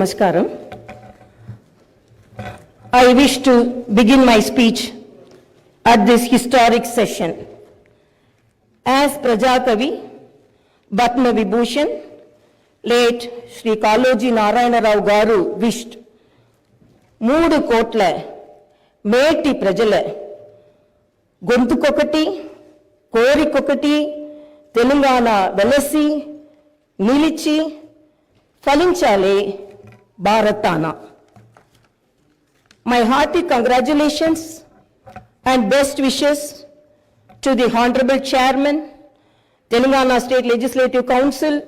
Namaskaram. I wish to begin my speech at this historic session. As Prajakavi, Padma Vibhushan, late Sri Kaloji Narayana Rao Garu wished, Moodu Kotla, Meti Prajala, Gontukokati, Korikokati, Telangana Velasi, Nilichi, Falinchale, Bharatana. My hearty congratulations and best wishes to the Honorable Chairman, Telangana State Legislative Council,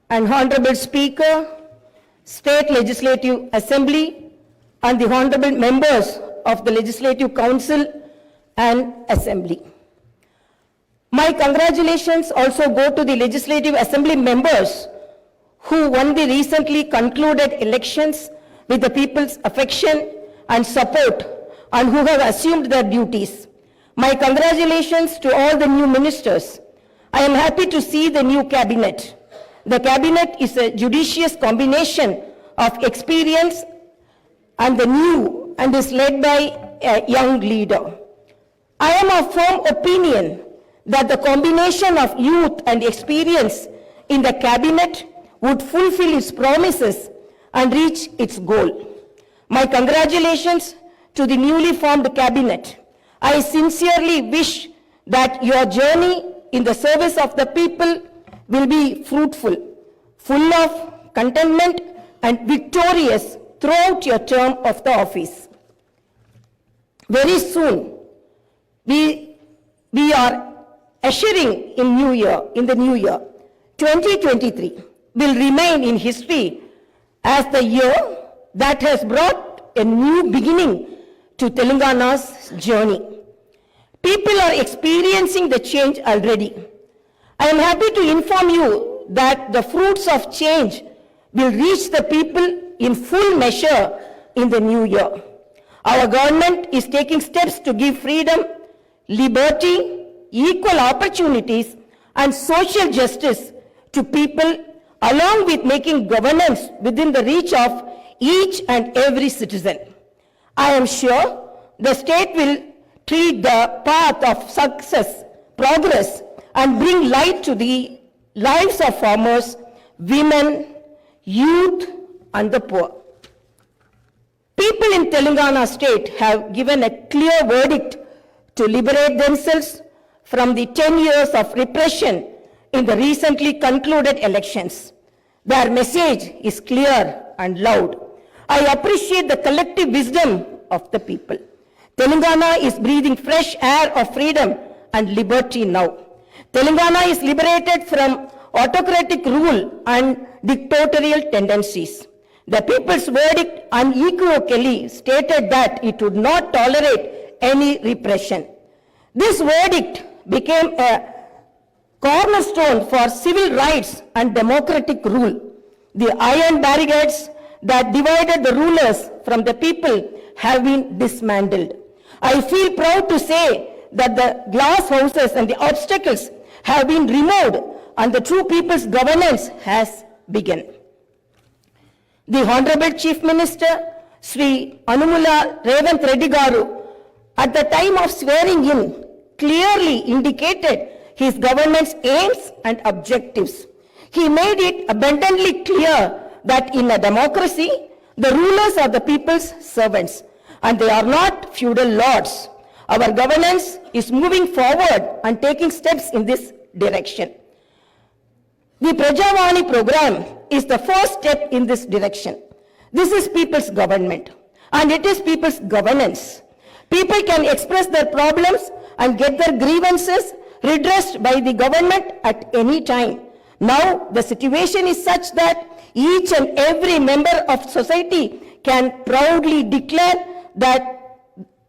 and Honorable Speaker, State Legislative Assembly, and the Honorable Members of the Legislative Council and Assembly. My congratulations also go to the Legislative Assembly members who won the recently concluded elections with the people's affection and support and who have assumed their duties. My congratulations to all the new ministers. I am happy to see the new cabinet. The cabinet is a judicious combination of experience and the new and is led by a young leader. I am of firm opinion that the combination of youth and experience in the cabinet would fulfill its promises and reach its goal. My congratulations to the newly formed cabinet. I sincerely wish that your journey in the service of the people will be fruitful, full of contentment and victorious throughout your term of the office. Very soon, we are ushering in the new year, 2023. Will remain in history as the year that has brought a new beginning to Telangana's journey. People are experiencing the change already. I am happy to inform you that the fruits of change will reach the people in full measure in the new year. Our government is taking steps to give freedom, liberty, equal opportunities, and social justice to people, along with making governance within the reach of each and every citizen. I am sure the state will tread the path of success, progress, and bring light to the lives of farmers, women, youth, and the poor. People in Telangana state have given a clear verdict to liberate themselves from the 10 years of repression in the recently concluded elections. Their message is clear and loud. I appreciate the collective wisdom of the people. Telangana is breathing fresh air of freedom and liberty now. Telangana is liberated from autocratic rule and dictatorial tendencies. The people's verdict unequivocally stated that it would not tolerate any repression. This verdict became a cornerstone for civil rights and democratic rule. The iron barricades that divided the rulers from the people have been dismantled. I feel proud to say that the glass houses and the obstacles have been removed and the true people's governance has begun. The Honorable Chief Minister, Sri Anumula Revanth Reddy Garu, at the time of swearing in, clearly indicated his government's aims and objectives. He made it abundantly clear that in a democracy, the rulers are the people's servants and they are not feudal lords. Our governance is moving forward and taking steps in this direction. The Prajavani program is the first step in this direction. This is people's government and it is people's governance. People can express their problems and get their grievances redressed by the government at any time. Now the situation is such that each and every member of society can proudly declare that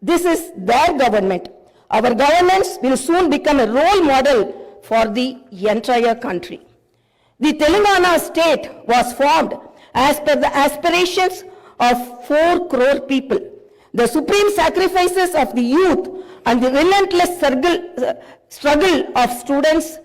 this is their government. Our governance will soon become a role model for the entire country. The Telangana state was formed as per the aspirations of 4 crore people. The supreme sacrifices of the youth and the relentless struggle of students,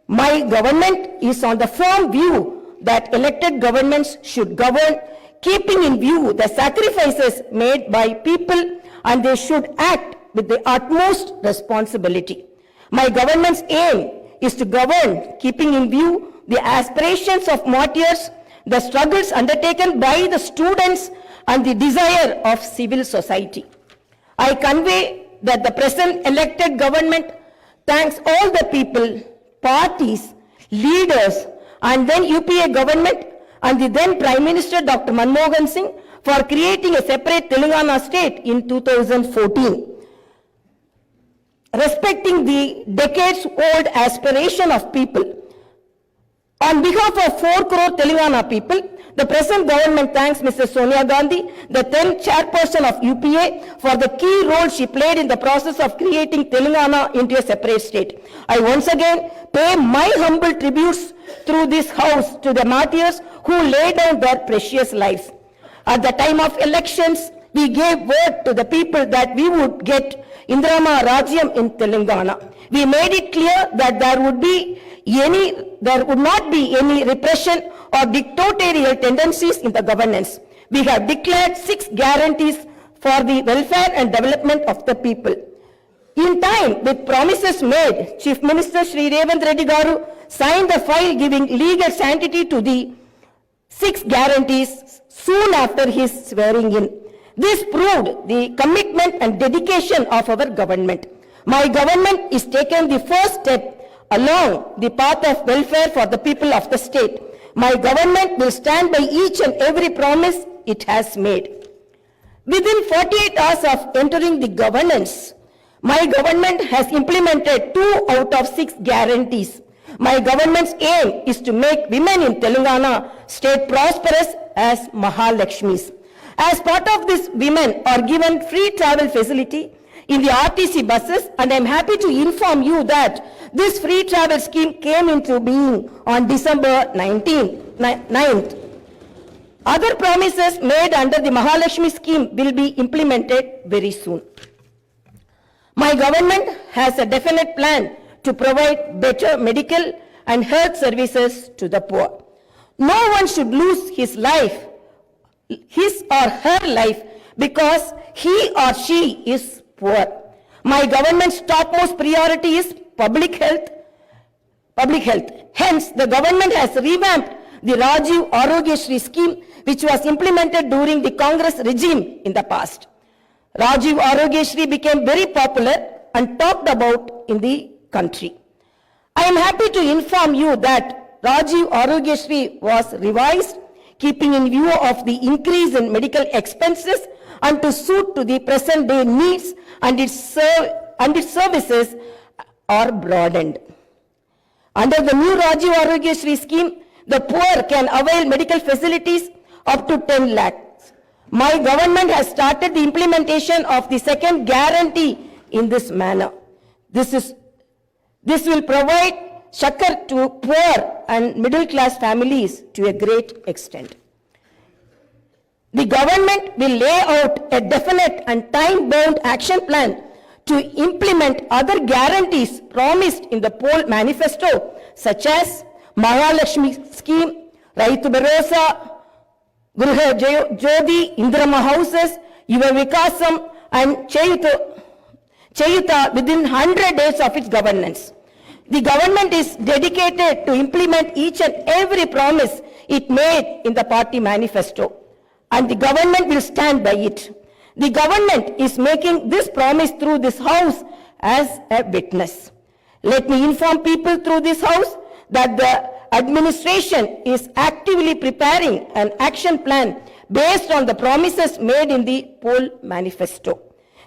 my government is on the firm view that elected governments should govern keeping in view the sacrifices made by people, and they should act with the utmost responsibility. My government's aim is to govern keeping in view the aspirations of martyrs, the struggles undertaken by the students, and the desire of civil society. I convey that the present elected government thanks all the people, parties, leaders, and then UPA government and the then Prime Minister Dr. Manmohan Singh for creating a separate Telangana state in 2014. Respecting the decades-old aspiration of people, on behalf of 4 crore Telangana people, the present government thanks Mrs. Sonia Gandhi, the then chairperson of UPA, for the key role she played in the process of creating Telangana into a separate state. I once again pay my humble tributes through this house to the martyrs who laid down their precious lives. At the time of elections, we gave word to the people that we would get Indrama Rajyam in Telangana. We made it clear that there would not be any repression or dictatorial tendencies in the governance. We have declared 6 guarantees for the welfare and development of the people. In time, with promises made, Chief Minister Shri Revanth Reddy Garu signed the file giving legal sanctity to the 6 guarantees soon after his swearing in. This proved the commitment and dedication of our government. My government is taking the first step along the path of welfare for the people of the state. My government will stand by each and every promise it has made. Within 48 hours of entering the governance, my government has implemented 2 out of 6 guarantees. My government's aim is to make women in Telangana state prosperous as Mahalakshmis. As part of this, women are given free travel facility in the RTC buses, and I am happy to inform you that this free travel scheme came into being on December 9th. Other promises made under the Mahalakshmi scheme will be implemented very soon. My government has a definite plan to provide better medical and health services to the poor. No one should lose his or her life because he or she is poor. My government's topmost priority is public health. Hence, the government has revamped the Rajiv Arogyashri scheme, which was implemented during the Congress regime in the past. Rajiv Arogyashri became very popular and talked about in the country. I am happy to inform you that Rajiv Arogyashri was revised, keeping in view of the increase in medical expenses and to suit to the present day needs, and its services are broadened. Under the new Rajiv Arogyashri scheme, the poor can avail medical facilities up to 10 lakhs. My government has started the implementation of the second guarantee in this manner. This will provide succor to poor and middle class families to a great extent. The government will lay out a definite and time-bound action plan to implement other guarantees promised in the poll manifesto, such as Mahalakshmi scheme, Raitu Bharosa, Gruha Jyoti, Indrama houses, Yuva Vikasam, and Chayuta within 100 days of its governance. The government is dedicated to implement each and every promise it made in the party manifesto, and the government will stand by it. The government is making this promise through this house as a witness. Let me inform people through this house that the administration is actively preparing an action plan based on the promises made in the poll manifesto.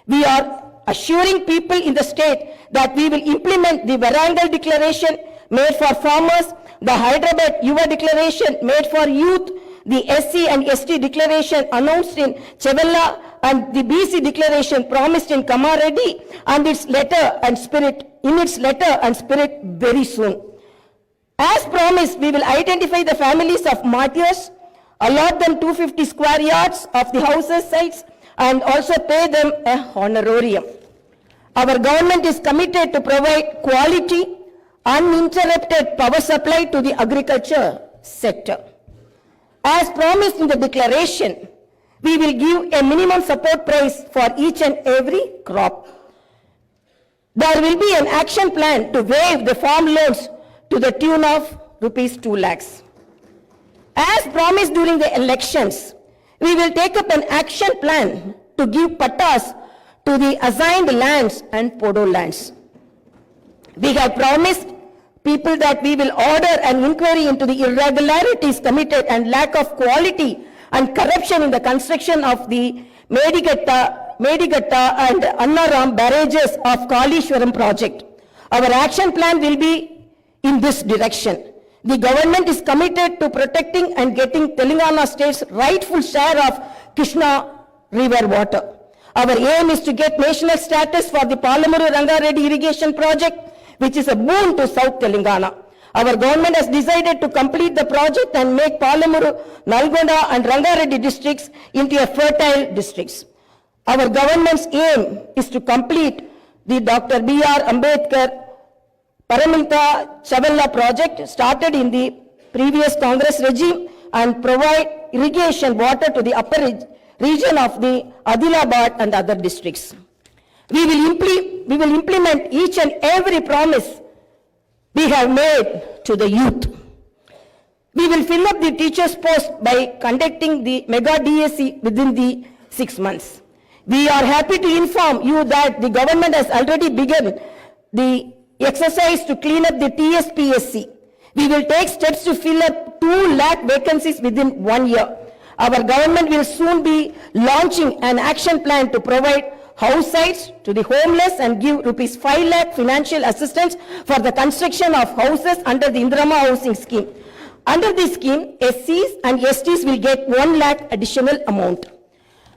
We are assuring people in the state that we will implement the Warangal declaration made for farmers, the Hyderabad Yuva declaration made for youth, the SC and ST declaration announced in Chevella, and the BC declaration promised in Kamareddy, and its letter and spirit very soon. As promised, we will identify the families of martyrs, allot them 250 square yards of the houses sites, and also pay them a honorarium. Our government is committed to provide quality, uninterrupted power supply to the agriculture sector. As promised in the declaration, we will give a minimum support price for each and every crop. There will be an action plan to waive the farm loans to the tune of rupees 2 lakhs. As promised during the elections, we will take up an action plan to give pattas to the assigned lands and podo lands. We have promised people that we will order an inquiry into the irregularities committed and lack of quality and corruption in the construction of the Medigatta and Annaram barrages of Kalishwaram project. Our action plan will be in this direction. The government is committed to protecting and getting Telangana state's rightful share of Krishna river water. Our aim is to get national status for the Palamuru Rangareddy irrigation project, which is a boon to South Telangana. Our government has decided to complete the project and make Palamuru, Nalgonda and Rangareddy districts into a fertile districts. Our government's aim is to complete the Dr. B.R. Ambedkar Paramita Chavalla project started in the previous Congress regime and provide irrigation water to the upper region of the Adilabad and other districts. We will implement each and every promise we have made to the youth. We will fill up the teachers' post by conducting the mega DSC within the 6 months. We are happy to inform you that the government has already begun the exercise to clean up the TSPSC. We will take steps to fill up 2 lakh vacancies within 1 year. Our government will soon be launching an action plan to provide house sites to the homeless and give rupees 5 lakh financial assistance for the construction of houses under the Indirama housing scheme. Under this scheme, SCs and STs will get 1 lakh additional amount.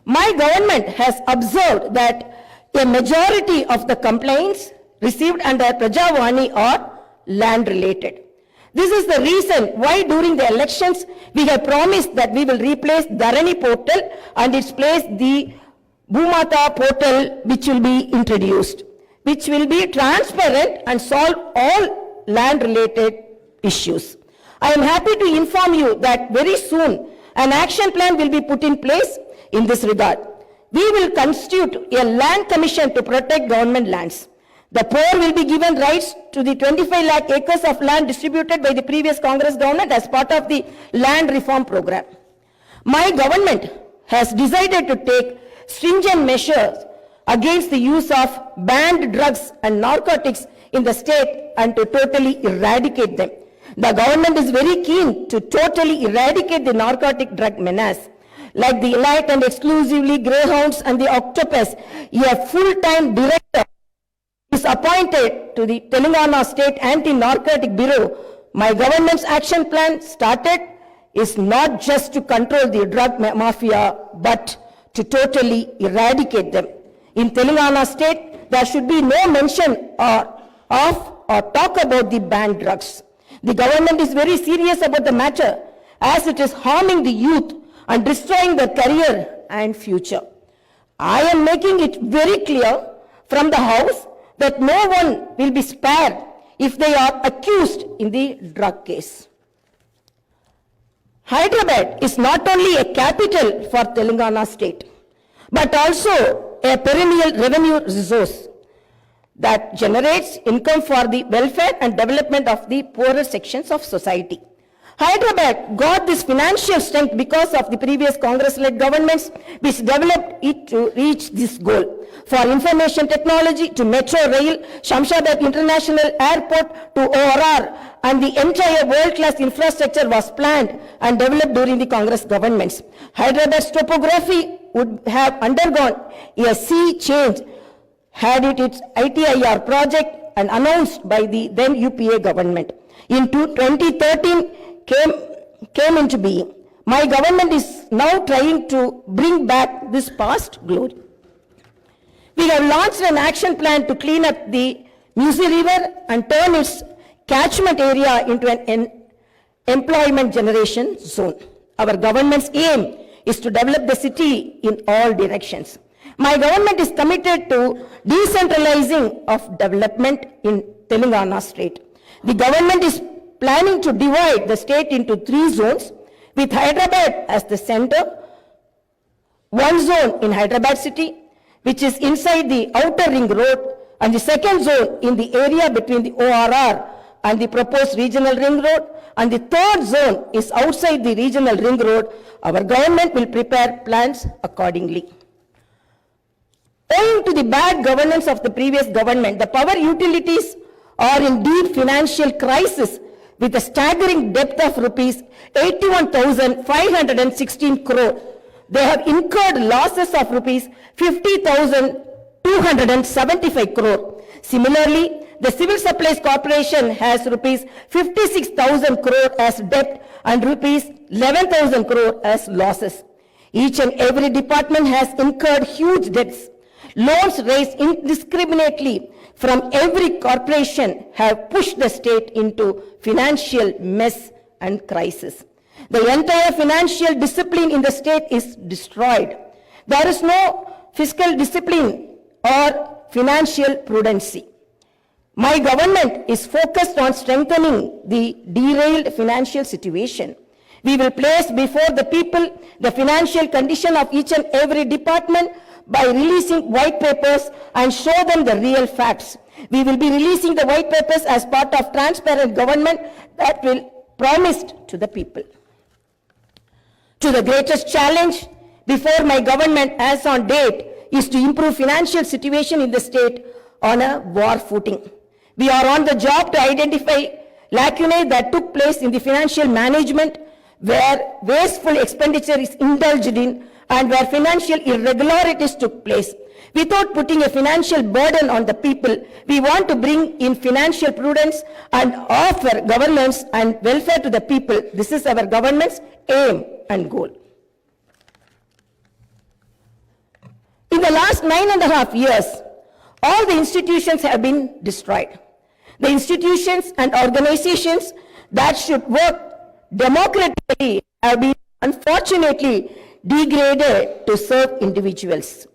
My government has observed that a majority of the complaints received under Prajavani are land related. This is the reason why during the elections we have promised that we will replace Dharani portal and its place the Bhumata portal, which will be introduced, which will be transparent and solve all land related issues. I am happy to inform you that very soon an action plan will be put in place in this regard. We will constitute a land commission to protect government lands. The poor will be given rights to the 25 lakh acres of land distributed by the previous Congress government as part of the land reform program. My government has decided to take stringent measures against the use of banned drugs and narcotics in the state and to totally eradicate them. The government is very keen to totally eradicate the narcotic drug menace. Like the elite and exclusively greyhounds and the octopus, a full-time director is appointed to the Telangana State Anti-Narcotic Bureau. My government's action plan started is not just to control the drug mafia, but to totally eradicate them. In Telangana State, there should be no mention of or talk about the banned drugs. The government is very serious about the matter as it is harming the youth and destroying their career and future. I am making it very clear from the House that no one will be spared if they are accused in the drug case. Hyderabad is not only a capital for Telangana state, but also a perennial revenue resource that generates income for the welfare and development of the poorer sections of society. Hyderabad got this financial strength because of the previous Congress-led governments which developed it to reach this goal. For information technology to Metro Rail, Shamshabad International Airport to ORR, and the entire world-class infrastructure was planned and developed during the Congress governments. Hyderabad's topography would have undergone a sea change had it its ITIR project and announced by the then UPA government. In 2013, came into being. My government is now trying to bring back this past glory. We have launched an action plan to clean up the Musi River and turn its catchment area into an employment generation zone. Our government's aim is to develop the city in all directions. My government is committed to decentralizing of development in Telangana state. The government is planning to divide the state into 3 zones with Hyderabad as the center, one zone in Hyderabad city, which is inside the outer ring road, and the second zone in the area between the ORR and the proposed regional ring road, and the third zone is outside the regional ring road. Our government will prepare plans accordingly. Owing to the bad governance of the previous government, the power utilities are in deep financial crisis with a staggering debt of rupees 81,516 crore. They have incurred losses of rupees 50,275 crore. Similarly, the Civil Supplies Corporation has rupees 56,000 crore as debt and rupees 11,000 crore as losses. Each and every department has incurred huge debts. Loans raised indiscriminately from every corporation have pushed the state into financial mess and crisis. The entire financial discipline in the state is destroyed. There is no fiscal discipline or financial prudency. My government is focused on strengthening the derailed financial situation. We will place before the people the financial condition of each and every department by releasing white papers and show them the real facts. We will be releasing the white papers as part of transparent government that will promised to the people. To the greatest challenge before my government as on date is to improve financial situation in the state on a war footing. We are on the job to identify lacunae that took place in the financial management where wasteful expenditure is indulged in and where financial irregularities took place. Without putting a financial burden on the people, we want to bring in financial prudence and offer governance and welfare to the people. This is our government's aim and goal. In the last 9.5 years, all the institutions have been destroyed. The institutions and organizations that should work democratically have been unfortunately degraded to serve individuals.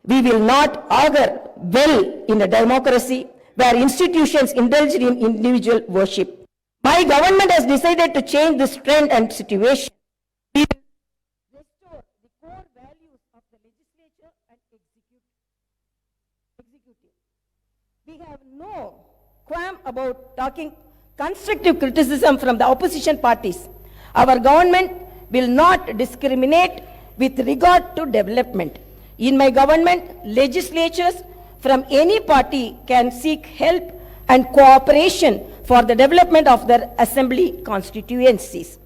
We will not augur well in a democracy where institutions indulge in individual worship. My government has decided to change this trend and situation. We will restore the core values of the legislature and executive. We have no qualm about talking constructive criticism from the opposition parties. Our government will not discriminate with regard to development. In my government, legislatures from any party can seek help and cooperation for the development of their assembly constituencies.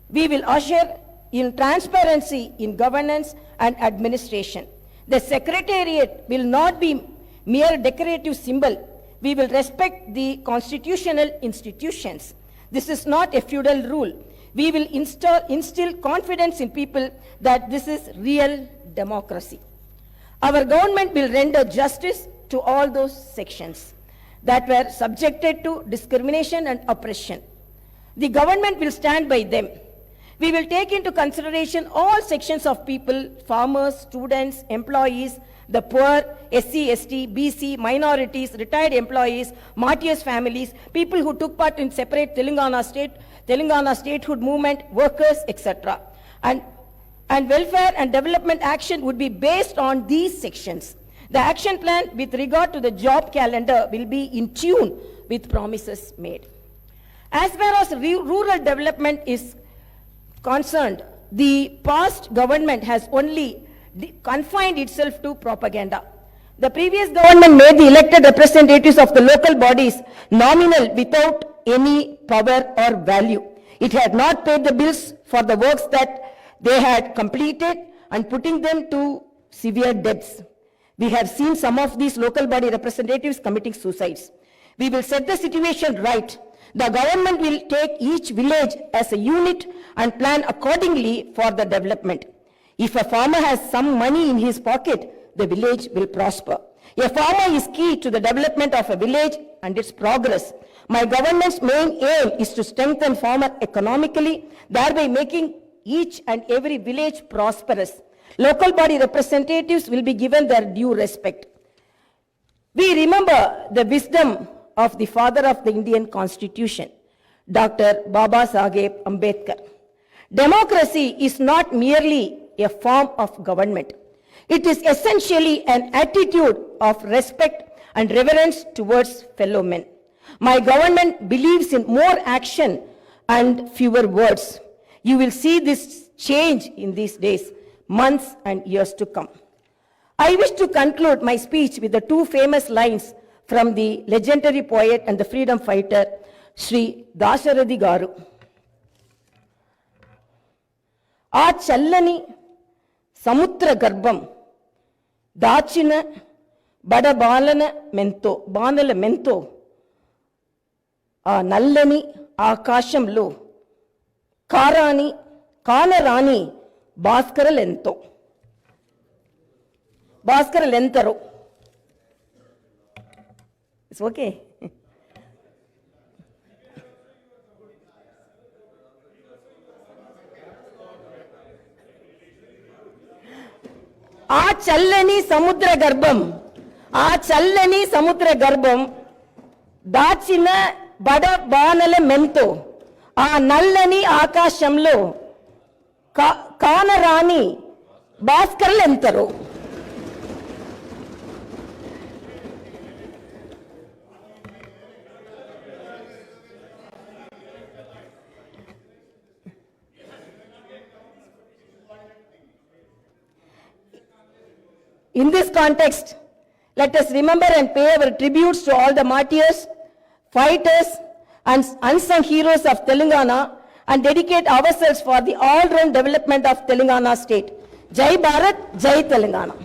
We will usher in transparency in governance and administration. The secretariat will not be mere decorative symbol. We will respect the constitutional institutions. This is not a feudal rule. We will instill confidence in people that this is real democracy. Our government will render justice to all those sections that were subjected to discrimination and oppression. The government will stand by them. We will take into consideration all sections of people, farmers, students, employees, the poor, SC, ST, BC, minorities, retired employees, martyrs' families, people who took part in separate Telangana statehood movement, workers, etc. And welfare and development action would be based on these sections. The action plan with regard to the job calendar will be in tune with promises made. As far as rural development is concerned, the past government has only confined itself to propaganda. The previous government made the elected representatives of the local bodies nominal without any power or value. It had not paid the bills for the works that they had completed and putting them to severe debts. We have seen some of these local body representatives committing suicides. We will set the situation right. The government will take each village as a unit and plan accordingly for the development. If a farmer has some money in his pocket, the village will prosper. A farmer is key to the development of a village and its progress. My government's main aim is to strengthen farmer economically, thereby making each and every village prosperous. Local body representatives will be given their due respect. We remember the wisdom of the father of the Indian Constitution, Dr. Baba Saheb Ambedkar. Democracy is not merely a form of government. It is essentially an attitude of respect and reverence towards fellow men. My government believes in more action and fewer words. You will see this change in these days, months and years to come. I wish to conclude my speech with the two famous lines from the legendary poet and the freedom fighter, Sri Dasharathy Garu. ఆ చల్లని సముద్ర గర్భం దాచిన బడబాలన మెంతో ఆ నల్లని ఆకాశంలో కానరాని భాస్కరలెంతరో. It's okay. ఆ చల్లని సముద్ర గర్భం దాచిన బడబానల మెంతో ఆ నల్లని ఆకాశంలో కానరాని భాస్కరులెంతరో. In this context, let us remember and pay our tributes to all the martyrs, fighters, and unsung heroes of Telangana and dedicate ourselves for the all-round development of Telangana state. Jai Bharat, Jai Telangana.